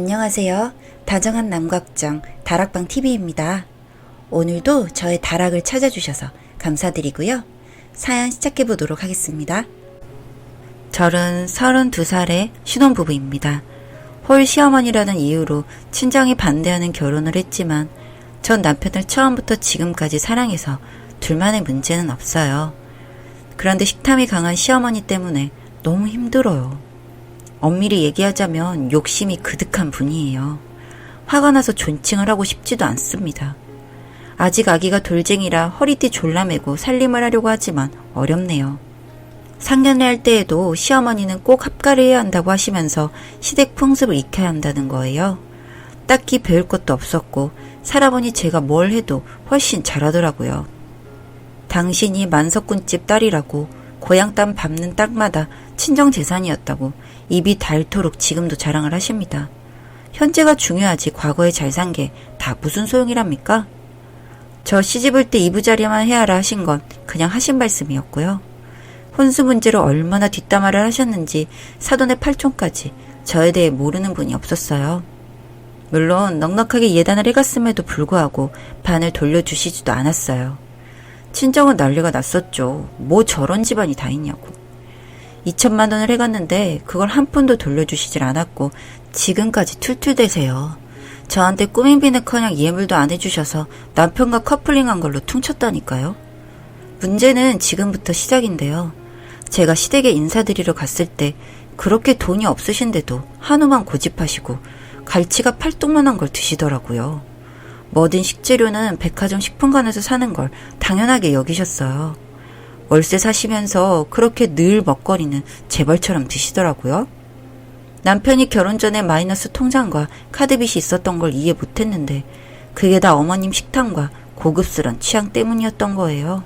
안녕하세요. 다정한 남각정 다락방TV입니다. 오늘도 저의 다락을 찾아주셔서 감사드리고요. 사연 시작해보도록 하겠습니다. 저는 32살의 신혼부부입니다. 홀 시어머니라는 이유로 친정이 반대하는 결혼을 했지만 전 남편을 처음부터 지금까지 사랑해서 둘만의 문제는 없어요. 그런데 식탐이 강한 시어머니 때문에 너무 힘들어요. 엄밀히 얘기하자면 욕심이 그득한 분이에요. 화가 나서 존칭을 하고 싶지도 않습니다. 아직 아기가 돌쟁이라 허리띠 졸라매고 살림을 하려고 하지만 어렵네요. 상견례 할 때에도 시어머니는 꼭 합가를 해야 한다고 하시면서 시댁 풍습을 익혀야 한다는 거예요. 딱히 배울 것도 없었고 살아보니 제가 뭘 해도 훨씬 잘하더라고요. 당신이 만석군집 딸이라고 고향 땅 밟는 땅마다 친정 재산이었다고 입이 닳도록 지금도 자랑을 하십니다. 현재가 중요하지 과거에 잘 산 게 다 무슨 소용이랍니까? 저 시집을 때 이부자리만 해야라 하신 건 그냥 하신 말씀이었고요. 혼수 문제로 얼마나 뒷담화를 하셨는지 사돈의 팔촌까지 저에 대해 모르는 분이 없었어요. 물론 넉넉하게 예단을 해갔음에도 불구하고 반을 돌려주시지도 않았어요. 친정은 난리가 났었죠. 뭐 저런 집안이 다 있냐고. 2천만 원을 해갔는데 그걸 한 푼도 돌려주시질 않았고 지금까지 툴툴대세요. 저한테 꾸민비는커녕 예물도 안 해주셔서 남편과 커플링한 걸로 퉁쳤다니까요. 문제는 지금부터 시작인데요. 제가 시댁에 인사드리러 갔을 때 그렇게 돈이 없으신데도 한우만 고집하시고 갈치가 팔뚝만한 걸 드시더라고요. 뭐든 식재료는 백화점 식품관에서 사는 걸 당연하게 여기셨어요. 월세 사시면서 그렇게 늘 먹거리는 재벌처럼 드시더라고요. 남편이 결혼 전에 마이너스 통장과 카드빚이 있었던 걸 이해 못했는데 그게 다 어머님 식탐과 고급스런 취향 때문이었던 거예요.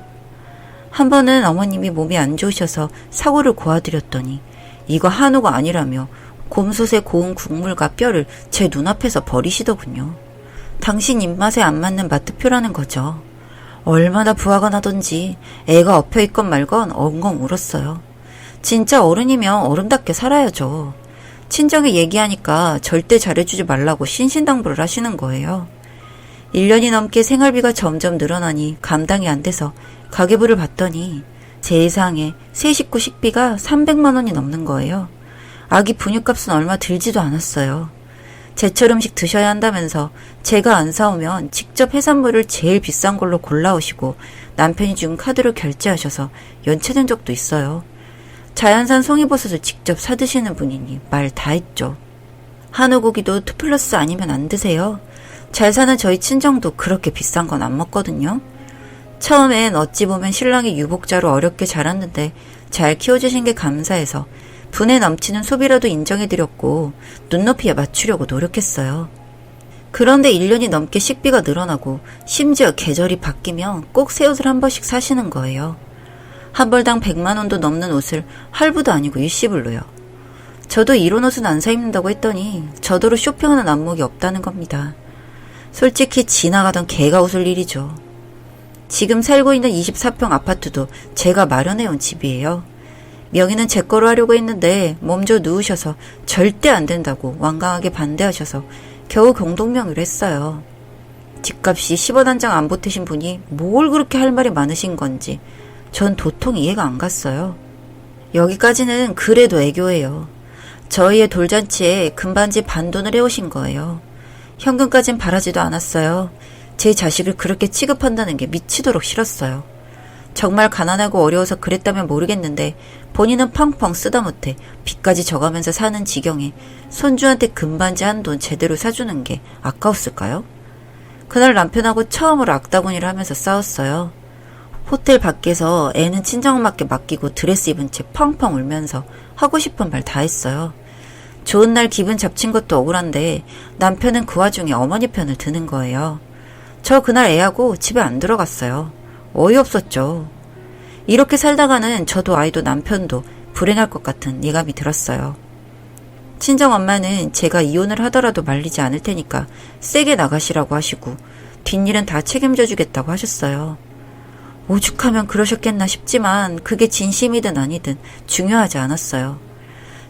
한 번은 어머님이 몸이 안 좋으셔서 사고를 고아드렸더니 이거 한우가 아니라며 곰솥에 고운 국물과 뼈를 제 눈앞에서 버리시더군요. 당신 입맛에 안 맞는 마트표라는 거죠. 얼마나 부화가 나던지 애가 엎혀있건 말건 엉엉 울었어요. 진짜 어른이면 어른답게 살아야죠. 친정에 얘기하니까 절대 잘해주지 말라고 신신당부를 하시는 거예요. 1년이 넘게 생활비가 점점 늘어나니 감당이 안 돼서 가계부를 봤더니 세상에 세 식구 식비가 300만 원이 넘는 거예요. 아기 분유값은 얼마 들지도 않았어요. 제철 음식 드셔야 한다면서 제가 안 사오면 직접 해산물을 제일 비싼 걸로 골라오시고 남편이 준 카드로 결제하셔서 연체된 적도 있어요. 자연산 송이버섯을 직접 사드시는 분이니 말 다 했죠. 한우고기도 2플러스 아니면 안 드세요. 잘 사는 저희 친정도 그렇게 비싼 건 안 먹거든요. 처음엔 어찌 보면 신랑이 유복자로 어렵게 자랐는데 잘 키워주신 게 감사해서 분에 넘치는 소비라도 인정해드렸고 눈높이에 맞추려고 노력했어요. 그런데 1년이 넘게 식비가 늘어나고 심지어 계절이 바뀌면 꼭 새 옷을 한 번씩 사시는 거예요. 한 벌당 100만 원도 넘는 옷을 할부도 아니고 일시불로요. 저도 이런 옷은 안 사 입는다고 했더니 저더러 쇼핑하는 안목이 없다는 겁니다. 솔직히 지나가던 개가 웃을 일이죠. 지금 살고 있는 24평 아파트도 제가 마련해온 집이에요. 명의는 제 거로 하려고 했는데 몸져 누우셔서 절대 안 된다고 완강하게 반대하셔서 겨우 공동명의를 했어요. 집값이 10원 한 장 안 보태신 분이 뭘 그렇게 할 말이 많으신 건지 전 도통 이해가 안 갔어요. 여기까지는 그래도 애교예요. 저희의 돌잔치에 금반지 반돈을 해오신 거예요. 현금까진 바라지도 않았어요. 제 자식을 그렇게 취급한다는 게 미치도록 싫었어요. 정말 가난하고 어려워서 그랬다면 모르겠는데 본인은 펑펑 쓰다 못해 빚까지 져가면서 사는 지경에 손주한테 금반지 한 돈 제대로 사주는 게 아까웠을까요? 그날 남편하고 처음으로 악다구니를 하면서 싸웠어요. 호텔 밖에서 애는 친정엄마께 맡기고 드레스 입은 채 펑펑 울면서 하고 싶은 말 다 했어요. 좋은 날 기분 잡친 것도 억울한데 남편은 그 와중에 어머니 편을 드는 거예요. 저 그날 애하고 집에 안 들어갔어요. 어이없었죠. 이렇게 살다가는 저도 아이도 남편도 불행할 것 같은 예감이 들었어요. 친정엄마는 제가 이혼을 하더라도 말리지 않을 테니까 세게 나가시라고 하시고 뒷일은 다 책임져 주겠다고 하셨어요. 오죽하면 그러셨겠나 싶지만 그게 진심이든 아니든 중요하지 않았어요.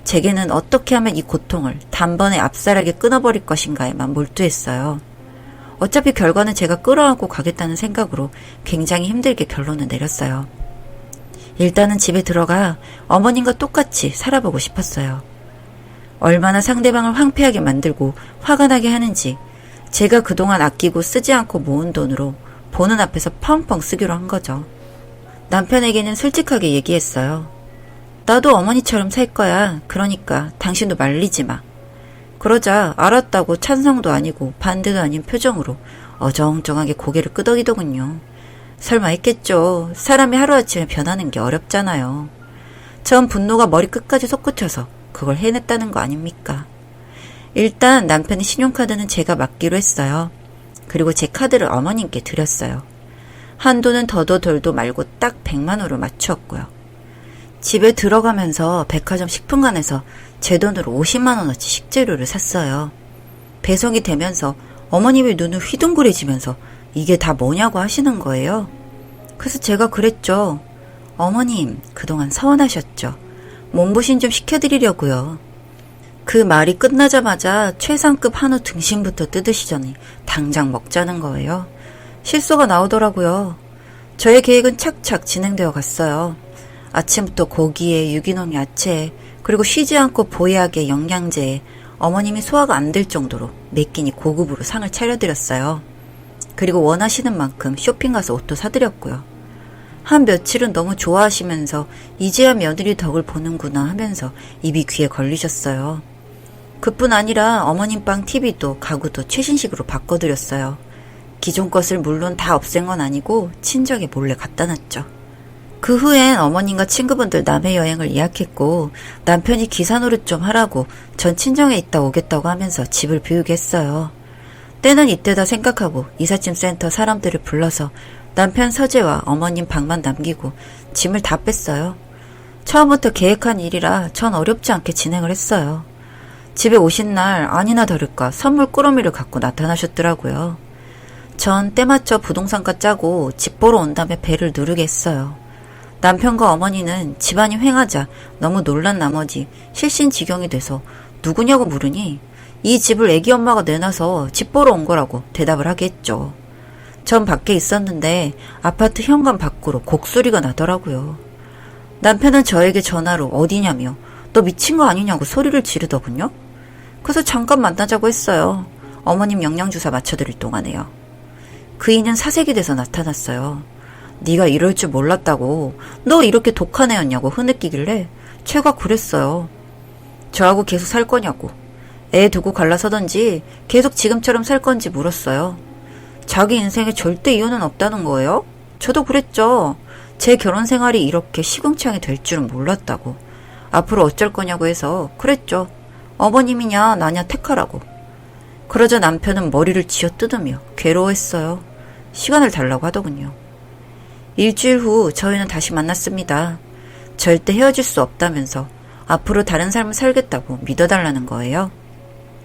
제게는 어떻게 하면 이 고통을 단번에 압살하게 끊어버릴 것인가에만 몰두했어요. 어차피 결과는 제가 끌어안고 가겠다는 생각으로 굉장히 힘들게 결론을 내렸어요. 일단은 집에 들어가 어머님과 똑같이 살아보고 싶었어요. 얼마나 상대방을 황폐하게 만들고 화가 나게 하는지 제가 그동안 아끼고 쓰지 않고 모은 돈으로 보는 앞에서 펑펑 쓰기로 한 거죠. 남편에게는 솔직하게 얘기했어요. 나도 어머니처럼 살 거야. 그러니까 당신도 말리지 마. 그러자 알았다고 찬성도 아니고 반대도 아닌 표정으로 어정쩡하게 고개를 끄덕이더군요. 설마 했겠죠. 사람이 하루아침에 변하는 게 어렵잖아요. 전 분노가 머리끝까지 솟구쳐서 그걸 해냈다는 거 아닙니까? 일단 남편의 신용카드는 제가 맡기로 했어요. 그리고 제 카드를 어머님께 드렸어요. 한도는 더도 덜도 말고 딱 100만 원으로 맞추었고요. 집에 들어가면서 백화점 식품관에서 제 돈으로 50만 원어치 식재료를 샀어요. 배송이 되면서 어머님의 눈을 휘둥그레지면서 이게 다 뭐냐고 하시는 거예요. 그래서 제가 그랬죠. 어머님, 그동안 서운하셨죠. 몸보신 좀 시켜드리려고요. 그 말이 끝나자마자 최상급 한우 등심부터 뜯으시더니 당장 먹자는 거예요. 실소가 나오더라고요. 저의 계획은 착착 진행되어 갔어요. 아침부터 고기에 유기농 야채에 그리고 쉬지 않고 보약에 영양제에 어머님이 소화가 안 될 정도로 매 끼니 고급으로 상을 차려드렸어요. 그리고 원하시는 만큼 쇼핑 가서 옷도 사드렸고요. 한 며칠은 너무 좋아하시면서 이제야 며느리 덕을 보는구나 하면서 입이 귀에 걸리셨어요. 그뿐 아니라 어머님 방 TV도 가구도 최신식으로 바꿔드렸어요. 기존 것을 물론 다 없앤 건 아니고 친정에 몰래 갖다 놨죠. 그 후엔 어머님과 친구분들 남해 여행을 예약했고 남편이 기사 노릇 좀 하라고 전 친정에 있다 오겠다고 하면서 집을 비우게 했어요. 때는 이때다 생각하고 이삿짐 센터 사람들을 불러서 남편 서재와 어머님 방만 남기고 짐을 다 뺐어요. 처음부터 계획한 일이라 전 어렵지 않게 진행을 했어요. 집에 오신 날 아니나 다를까 선물 꾸러미를 갖고 나타나셨더라고요. 전 때맞춰 부동산가 짜고 집 보러 온 다음에 배를 누르게 했어요. 남편과 어머니는 집안이 횡하자 너무 놀란 나머지 실신지경이 돼서 누구냐고 물으니 이 집을 애기 엄마가 내놔서 집 보러 온 거라고 대답을 하게 했죠. 전 밖에 있었는데 아파트 현관 밖으로 곡소리가 나더라고요. 남편은 저에게 전화로 어디냐며 너 미친 거 아니냐고 소리를 지르더군요. 그래서 잠깐 만나자고 했어요. 어머님 영양주사 맞춰드릴 동안에요. 그이는 사색이 돼서 나타났어요. 네가 이럴 줄 몰랐다고. 너 이렇게 독한 애였냐고 흐느끼길래 제가 그랬어요. 저하고 계속 살 거냐고. 애 두고 갈라서던지 계속 지금처럼 살 건지 물었어요. 자기 인생에 절대 이유는 없다는 거예요? 저도 그랬죠. 제 결혼 생활이 이렇게 시궁창이 될 줄은 몰랐다고. 앞으로 어쩔 거냐고 해서 그랬죠. 어머님이냐 나냐 택하라고. 그러자 남편은 머리를 쥐어뜯으며 괴로워했어요. 시간을 달라고 하더군요. 일주일 후 저희는 다시 만났습니다. 절대 헤어질 수 없다면서 앞으로 다른 삶을 살겠다고 믿어달라는 거예요.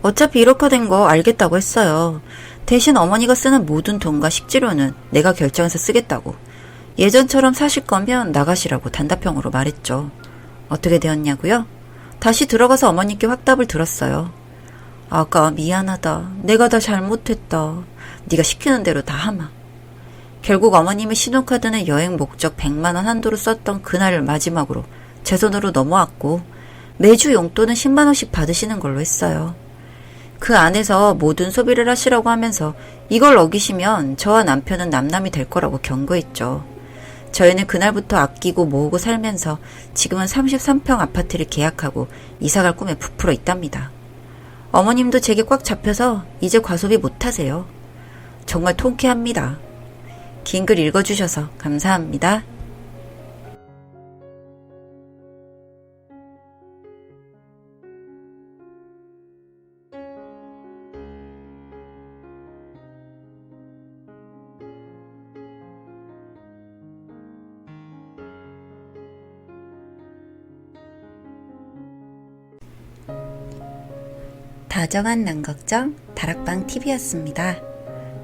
어차피 이렇게 된 거 알겠다고 했어요. 대신 어머니가 쓰는 모든 돈과 식재료는 내가 결정해서 쓰겠다고. 예전처럼 사실 거면 나가시라고 단답형으로 말했죠. 어떻게 되었냐고요? 다시 들어가서 어머니께 확답을 들었어요. 아가 미안하다. 내가 다 잘못했다. 네가 시키는 대로 다 하마. 결국 어머님의 신용카드는 여행 목적 100만 원 한도로 썼던 그날을 마지막으로 제 손으로 넘어왔고 매주 용돈은 10만 원씩 받으시는 걸로 했어요. 그 안에서 모든 소비를 하시라고 하면서 이걸 어기시면 저와 남편은 남남이 될 거라고 경고했죠. 저희는 그날부터 아끼고 모으고 살면서 지금은 33평 아파트를 계약하고 이사갈 꿈에 부풀어 있답니다. 어머님도 제게 꽉 잡혀서 이제 과소비 못하세요. 정말 통쾌합니다. 긴 글 읽어주셔서 감사합니다. 다정한 남걱정 다락방 TV였습니다.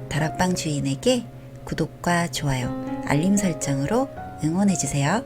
다락방 주인에게 구독과 좋아요, 알림 설정으로 응원해주세요.